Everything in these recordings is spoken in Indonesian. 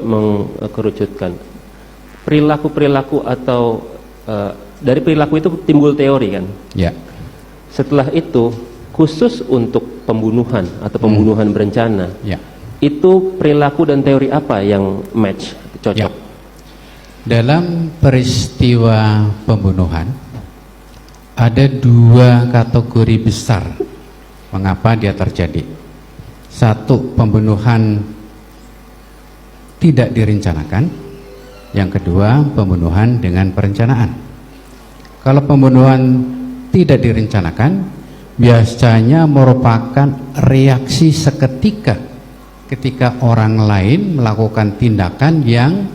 mengkerucutkan perilaku-perilaku atau dari perilaku itu timbul teori kan? Ya. Setelah itu khusus untuk pembunuhan atau pembunuhan berencana, Ya. itu perilaku dan teori apa yang match, cocok? Ya. Dalam peristiwa pembunuhan ada dua kategori besar mengapa dia terjadi. Satu, pembunuhan tidak direncanakan. Yang kedua, pembunuhan dengan perencanaan. Kalau pembunuhan tidak direncanakan, biasanya merupakan reaksi seketika ketika orang lain melakukan tindakan yang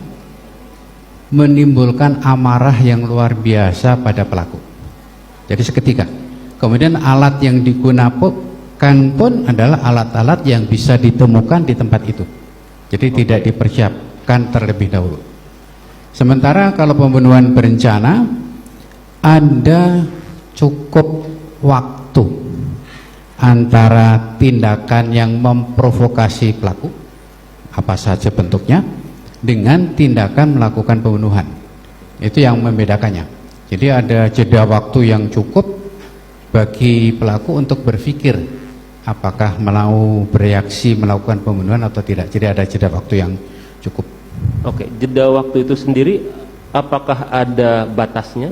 menimbulkan amarah yang luar biasa pada pelaku. Jadi seketika. Kemudian alat yang digunakan pun adalah alat-alat yang bisa ditemukan di tempat itu. Jadi tidak dipersiapkan terlebih dahulu. Sementara kalau pembunuhan berencana, ada cukup waktu antara tindakan yang memprovokasi pelaku, apa saja bentuknya, dengan tindakan melakukan pembunuhan. Itu yang membedakannya. Jadi ada jeda waktu yang cukup bagi pelaku untuk berpikir apakah mau bereaksi melakukan pembunuhan atau tidak. Jadi ada jeda waktu yang cukup. Oke, jeda waktu itu sendiri apakah ada batasnya?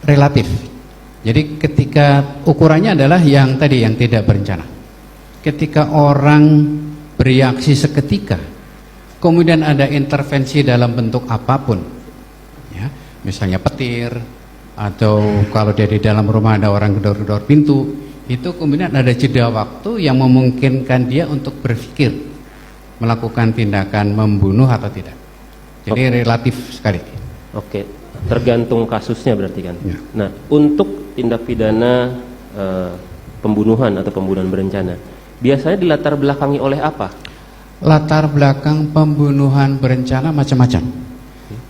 Relatif. Jadi ketika ukurannya adalah yang tadi, yang tidak berencana. Ketika orang bereaksi seketika, kemudian ada intervensi dalam bentuk apapun, ya, misalnya petir, atau kalau dia di dalam rumah ada orang gedor-gedor pintu, itu kemudian ada jeda waktu yang memungkinkan dia untuk berpikir melakukan tindakan membunuh atau tidak. Jadi relatif sekali. Oke, tergantung kasusnya berarti kan. Ya. Nah, untuk tindak pidana pembunuhan atau pembunuhan berencana, biasanya dilatar belakangi oleh apa? Latar belakang pembunuhan berencana macam-macam.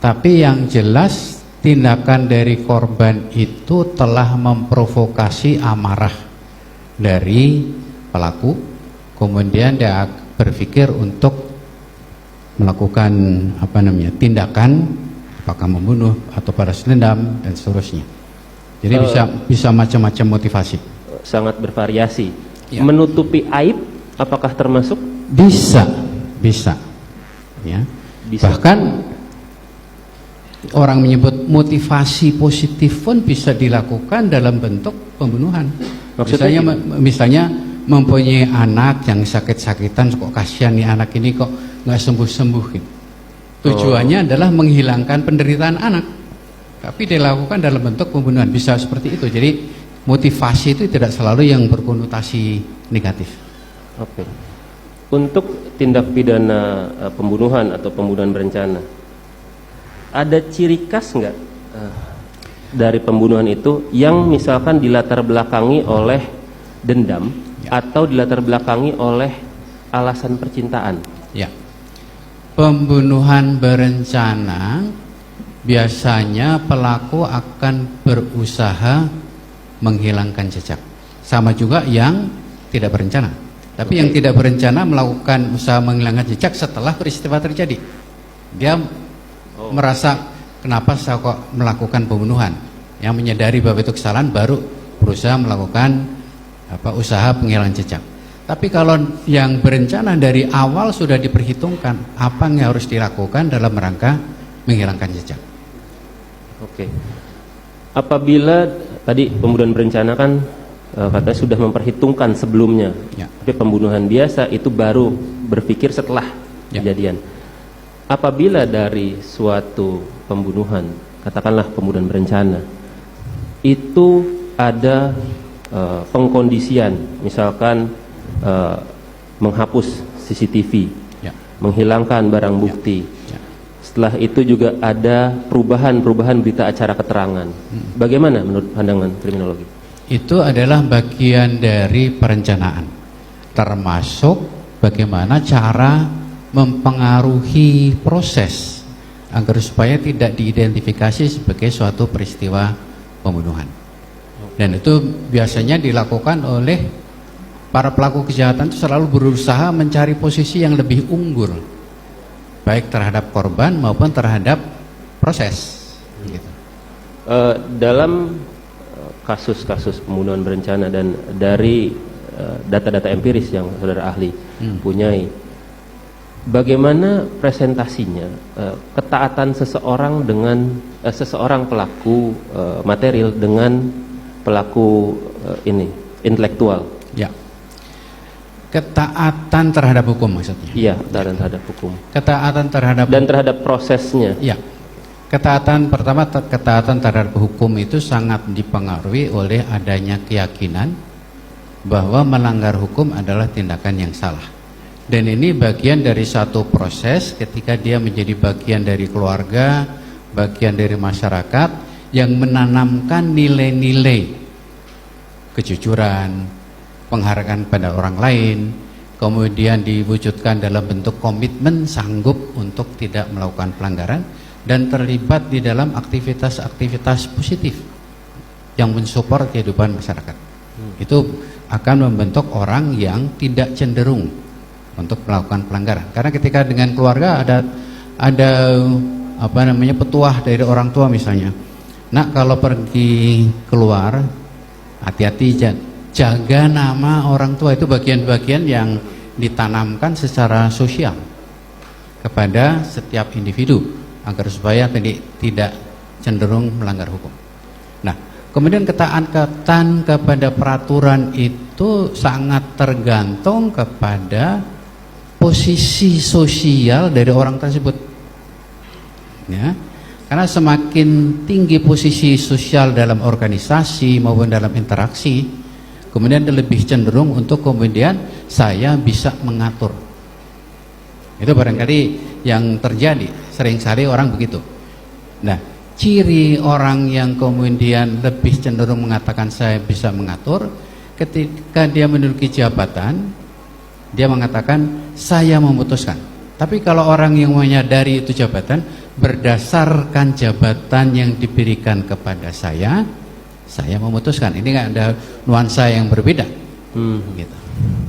Tapi yang jelas tindakan dari korban itu telah memprovokasi amarah dari pelaku, kemudian dia berpikir untuk melakukan tindakan, apakah membunuh atau balas dendam dan seterusnya. Jadi bisa macam-macam motivasi. Sangat bervariasi. Ya. Menutupi aib apakah termasuk? Bisa, ya. Bisa. Bahkan orang menyebut motivasi positif pun bisa dilakukan dalam bentuk pembunuhan. Misalnya mempunyai anak yang sakit-sakitan, kok kasihan nih anak ini kok nggak sembuh-sembuh gitu. Tujuannya adalah menghilangkan penderitaan anak, tapi dilakukan dalam bentuk pembunuhan. Bisa seperti itu. Jadi motivasi itu tidak selalu yang berkonotasi negatif. Oke. Untuk tindak pidana pembunuhan atau pembunuhan berencana, ada ciri khas nggak dari pembunuhan itu yang misalkan dilatar belakangi oleh dendam, ya, atau dilatar belakangi oleh alasan percintaan? Ya. Pembunuhan berencana biasanya pelaku akan berusaha menghilangkan jejak. Sama juga yang tidak berencana. Tapi yang tidak berencana melakukan usaha menghilangkan jejak setelah peristiwa terjadi. Dia merasa, kenapa saya kok melakukan pembunuhan? Yang menyadari bahwa itu kesalahan baru berusaha melakukan usaha penghilangan jejak. Tapi kalau yang berencana dari awal sudah diperhitungkan apa yang harus dilakukan dalam rangka menghilangkan jejak. Oke. Apabila tadi pembunuhan berencana kan katanya sudah memperhitungkan sebelumnya, ya, tapi pembunuhan biasa itu baru berpikir setelah, ya, kejadian. Apabila dari suatu pembunuhan, katakanlah pembunuhan berencana, itu ada pengkondisian, misalkan menghapus CCTV, ya, menghilangkan barang bukti, ya. Setelah itu juga ada perubahan berita acara keterangan. Bagaimana menurut pandangan kriminologi? Itu adalah bagian dari perencanaan, termasuk bagaimana cara mempengaruhi proses agar supaya tidak diidentifikasi sebagai suatu peristiwa pembunuhan. Dan itu biasanya dilakukan oleh para pelaku kejahatan itu selalu berusaha mencari posisi yang lebih unggul baik terhadap korban maupun terhadap proses. Gitu. Dalam kasus-kasus pembunuhan berencana dan dari data-data empiris yang saudara ahli punyai, bagaimana presentasinya ketaatan seseorang dengan seseorang pelaku material dengan pelaku intelektual? Ya. Ketaatan terhadap hukum maksudnya. Iya, ketaatan terhadap hukum. Ketaatan terhadap Dan terhadap prosesnya. Ya. Ketaatan pertama, ketaatan terhadap hukum itu sangat dipengaruhi oleh adanya keyakinan bahwa melanggar hukum adalah tindakan yang salah. Dan ini bagian dari satu proses ketika dia menjadi bagian dari keluarga, bagian dari masyarakat yang menanamkan nilai-nilai kejujuran, penghargaan pada orang lain, kemudian diwujudkan dalam bentuk komitmen sanggup untuk tidak melakukan pelanggaran dan terlibat di dalam aktivitas-aktivitas positif yang mensupport kehidupan masyarakat. Itu akan membentuk orang yang tidak cenderung untuk melakukan pelanggaran. Karena ketika dengan keluarga ada petuah dari orang tua misalnya. Nak, kalau pergi keluar hati-hati, jaga nama orang tua. Itu bagian-bagian yang ditanamkan secara sosial kepada setiap individu agar supaya tidak cenderung melanggar hukum. Nah, kemudian ketaatan kepada peraturan itu sangat tergantung kepada posisi sosial dari orang tersebut. Ya. Karena semakin tinggi posisi sosial dalam organisasi maupun dalam interaksi, kemudian lebih cenderung untuk kemudian saya bisa mengatur. Itu barangkali yang terjadi, sering kali orang begitu. Nah, ciri orang yang kemudian lebih cenderung mengatakan saya bisa mengatur, ketika dia menduduki jabatan, dia mengatakan saya memutuskan. Tapi kalau orang yang menyadari itu jabatan, berdasarkan jabatan yang diberikan kepada saya memutuskan. Ini nggak ada nuansa yang berbeda. Gitu.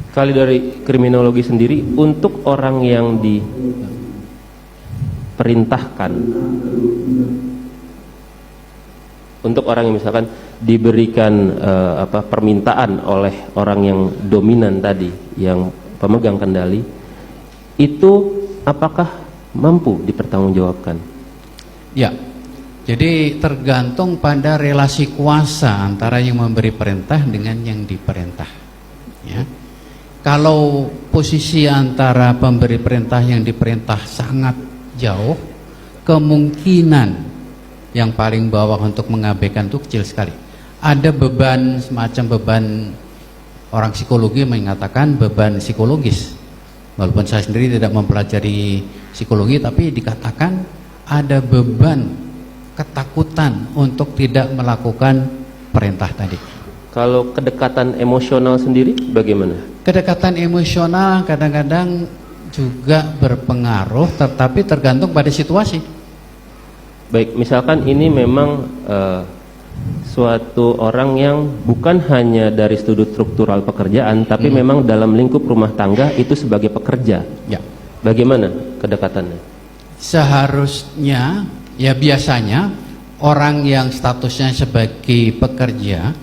Kali dari kriminologi sendiri, untuk orang yang diperintahkan, untuk orang yang misalkan diberikan permintaan oleh orang yang dominan tadi, yang pemegang kendali, itu apakah mampu dipertanggungjawabkan? Ya, jadi tergantung pada relasi kuasa antara yang memberi perintah dengan yang diperintah. Ya. Kalau posisi antara pemberi perintah yang diperintah sangat jauh, kemungkinan yang paling bawah untuk mengabaikan itu kecil sekali. Ada beban, semacam beban, orang psikologi mengatakan beban psikologis. Walaupun saya sendiri tidak mempelajari psikologi, tapi dikatakan ada beban ketakutan untuk tidak melakukan perintah tadi. Kalau kedekatan emosional sendiri bagaimana? Kedekatan emosional kadang-kadang juga berpengaruh, tetapi tergantung pada situasi. Baik, misalkan ini memang suatu orang yang bukan hanya dari sudut struktural pekerjaan, tapi memang dalam lingkup rumah tangga itu sebagai pekerja. Ya. Bagaimana kedekatannya? Seharusnya, ya biasanya orang yang statusnya sebagai pekerja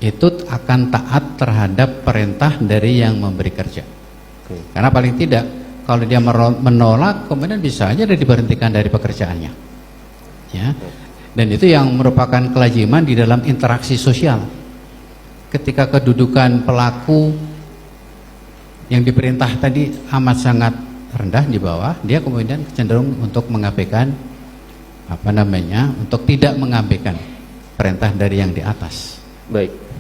itu akan taat terhadap perintah dari yang memberi kerja. Karena paling tidak kalau dia menolak, kemudian bisa aja dia diberhentikan dari pekerjaannya. Ya. Dan itu yang merupakan kelaziman di dalam interaksi sosial. Ketika kedudukan pelaku yang diperintah tadi amat sangat rendah di bawah, dia kemudian cenderung untuk mengabaikan untuk tidak mengabaikan perintah dari yang di atas. Baik.